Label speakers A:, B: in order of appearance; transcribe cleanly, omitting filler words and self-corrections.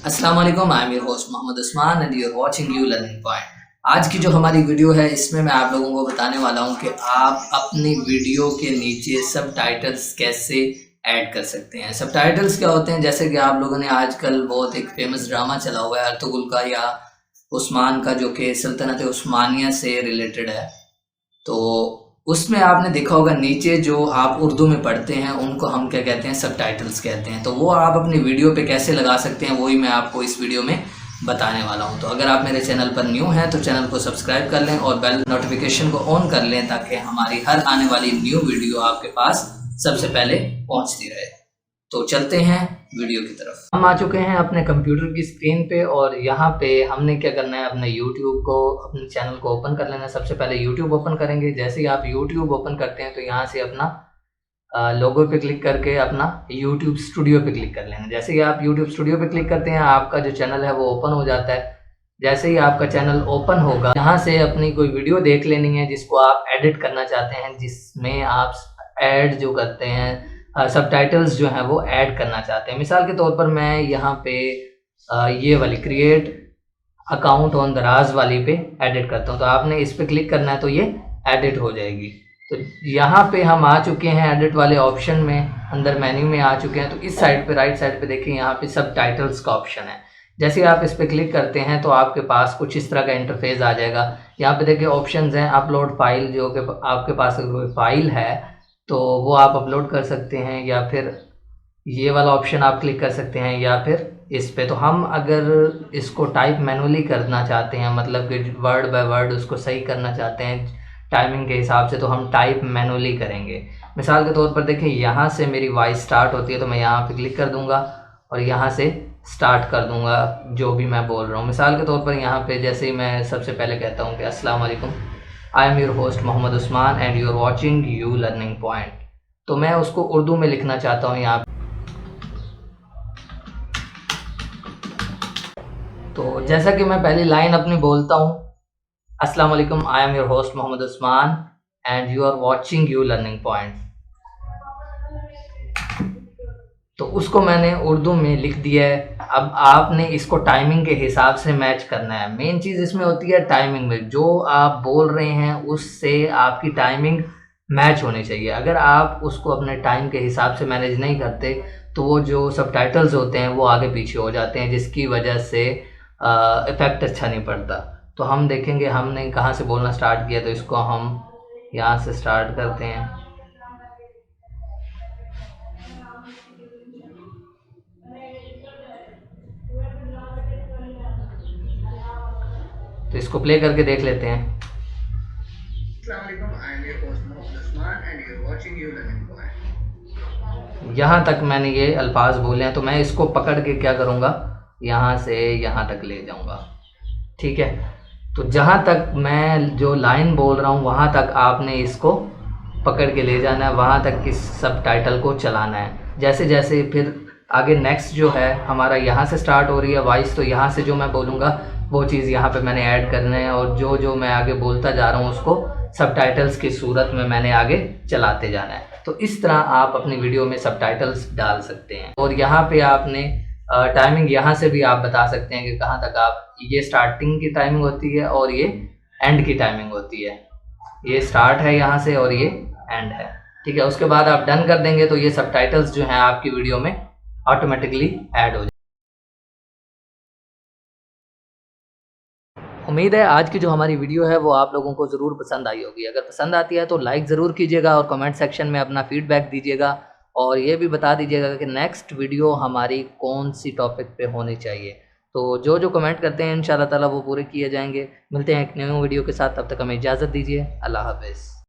A: अस्सलाम वालेकुम, I am your host Mohammad Usman and you are watching you learning point. आज की जो हमारी वीडियो है इसमें मैं आप लोगों को बताने वाला हूं कि आप अपनी वीडियो के नीचे सब टाइटल्स कैसे ऐड कर सकते हैं। सब टाइटल्स क्या होते हैं, जैसे कि आप लोगों ने आजकल बहुत एक फेमस ड्रामा चला हुआ है अर्तुगरुल का या उस्मान का, जो कि सल्तनत उस्मानिया से रिलेटेड है। तो उसमें आपने देखा होगा नीचे जो आप उर्दू में पढ़ते हैं उनको हम क्या कहते हैं, सब टाइटल्स कहते हैं। तो वो आप अपनी वीडियो पे कैसे लगा सकते हैं वही मैं आपको इस वीडियो में बताने वाला हूं। तो अगर आप मेरे चैनल पर न्यू हैं तो चैनल को सब्सक्राइब कर लें और बेल नोटिफिकेशन को ऑन कर लें ताकि हमारी हर आने वाली न्यू वीडियो आपके पास सबसे पहले पहुंचती रहे। तो चलते हैं वीडियो की तरफ। हम आ चुके हैं अपने कंप्यूटर की स्क्रीन पे और यहाँ पे हमने क्या करना है, अपने यूट्यूब को, अपने चैनल को ओपन कर लेना है। सबसे पहले यूट्यूब ओपन करेंगे। जैसे ही आप यूट्यूब ओपन करते हैं तो यहाँ से अपना लोगो पे क्लिक करके अपना यूट्यूब स्टूडियो पे क्लिक कर लेना। जैसे ही आप यूट्यूब स्टूडियो पे क्लिक करते हैं आपका जो चैनल है वो ओपन हो जाता है। जैसे ही आपका चैनल ओपन होगा यहाँ से अपनी कोई वीडियो देख लेनी है जिसको आप एडिट करना चाहते हैं, जिसमें आप ऐड जो करते हैं सब टाइटल्स जो हैं वो ऐड करना चाहते हैं। मिसाल के तौर पर मैं यहाँ पे ये वाली क्रिएट अकाउंट ऑन दराज वाली पे एडिट करता हूँ। तो आपने इस पे क्लिक करना है तो ये एडिट हो जाएगी। तो यहाँ पे हम आ चुके हैं एडिट वाले ऑप्शन में, अंदर मेन्यू में आ चुके हैं। तो इस साइड पे राइट साइड पे देखिए यहाँ पे सब टाइटल्स का ऑप्शन है। जैसे आप इस पे क्लिक करते हैं तो आपके पास कुछ इस तरह का इंटरफेस आ जाएगा। यहाँ पे देखिए ऑप्शंस हैं, अपलोड फाइल, जो कि आपके पास कोई फाइल है तो वो आप अपलोड कर सकते हैं, या फिर ये वाला ऑप्शन आप क्लिक कर सकते हैं, या फिर इस पे। तो हम अगर इसको टाइप मैनुअली करना चाहते हैं, मतलब कि वर्ड बाय वर्ड उसको सही करना चाहते हैं टाइमिंग के हिसाब से, तो हम टाइप मैनुअली करेंगे। मिसाल के तौर पर देखिए यहाँ से मेरी वॉइस स्टार्ट होती है तो मैं यहाँ पे क्लिक कर दूँगा और यहाँ से स्टार्ट कर दूँगा जो भी मैं बोल रहा हूँ। मिसाल के तौर पर यहाँ पे जैसे ही मैं सबसे पहले कहता हूँ कि अस्सलाम वालेकुम, I am your host Mohammad Usman and you are watching you learning point. तो मैं उसको उर्दू में लिखना चाहता हूँ यहाँ। तो जैसा कि मैं पहली लाइन अपनी बोलता हूँ, अस्सलाम वालेकुम, I am your host Mohammad Usman and you are watching you learning point. तो उसको मैंने उर्दू में लिख दिया है। अब आपने इसको टाइमिंग के हिसाब से मैच करना है। मेन चीज़ इसमें होती है टाइमिंग में, जो आप बोल रहे हैं उससे आपकी टाइमिंग मैच होनी चाहिए। अगर आप उसको अपने टाइम के हिसाब से मैनेज नहीं करते तो वो जो सब टाइटल्स होते हैं वो आगे पीछे हो जाते हैं, जिसकी वजह से इफ़ेक्ट अच्छा नहीं पड़ता। तो हम देखेंगे हमने कहाँ से बोलना स्टार्ट किया, तो इसको हम यहाँ से स्टार्ट करते हैं। तो इसको प्ले करके देख लेते हैं। यहाँ तक मैंने ये अल्फाज बोले हैं तो मैं इसको पकड़ के क्या करूँगा, यहाँ से यहाँ तक ले जाऊँगा। ठीक है, तो जहाँ तक मैं जो लाइन बोल रहा हूँ वहाँ तक आपने इसको पकड़ के ले जाना है, वहाँ तक इस सब टाइटल को चलाना है। जैसे जैसे फिर आगे नेक्स्ट जो है हमारा यहाँ से स्टार्ट हो रही है वॉइस, तो यहाँ से जो मैं बोलूँगा वो चीज़ यहाँ पे मैंने ऐड करना है, और जो जो मैं आगे बोलता जा रहा हूँ उसको सब टाइटल्स की सूरत में मैंने आगे चलाते जाना है। तो इस तरह आप अपनी वीडियो में सब टाइटल्स डाल सकते हैं। और यहाँ पे आपने टाइमिंग यहाँ से भी आप बता सकते हैं कि कहाँ तक आप, ये स्टार्टिंग की टाइमिंग होती है और ये एंड की टाइमिंग होती है। ये स्टार्ट है यहाँ से और ये एंड है। ठीक है, उसके बाद आप डन कर देंगे तो ये सब टाइटल्स जो हैं आपकी वीडियो में ऑटोमेटिकली ऐड हो जाए। उम्मीद है आज की जो हमारी वीडियो है वो आप लोगों को ज़रूर पसंद आई होगी। अगर पसंद आती है तो लाइक ज़रूर कीजिएगा और कमेंट सेक्शन में अपना फीडबैक दीजिएगा, और ये भी बता दीजिएगा कि नेक्स्ट वीडियो हमारी कौन सी टॉपिक पे होनी चाहिए। तो जो जो कमेंट करते हैं इंशाल्लाह ताला वो पूरे किए जाएंगे। मिलते हैं एक न्यू वीडियो के साथ, तब तक हमें इजाज़त दीजिए। अल्लाह हाफ़िज़।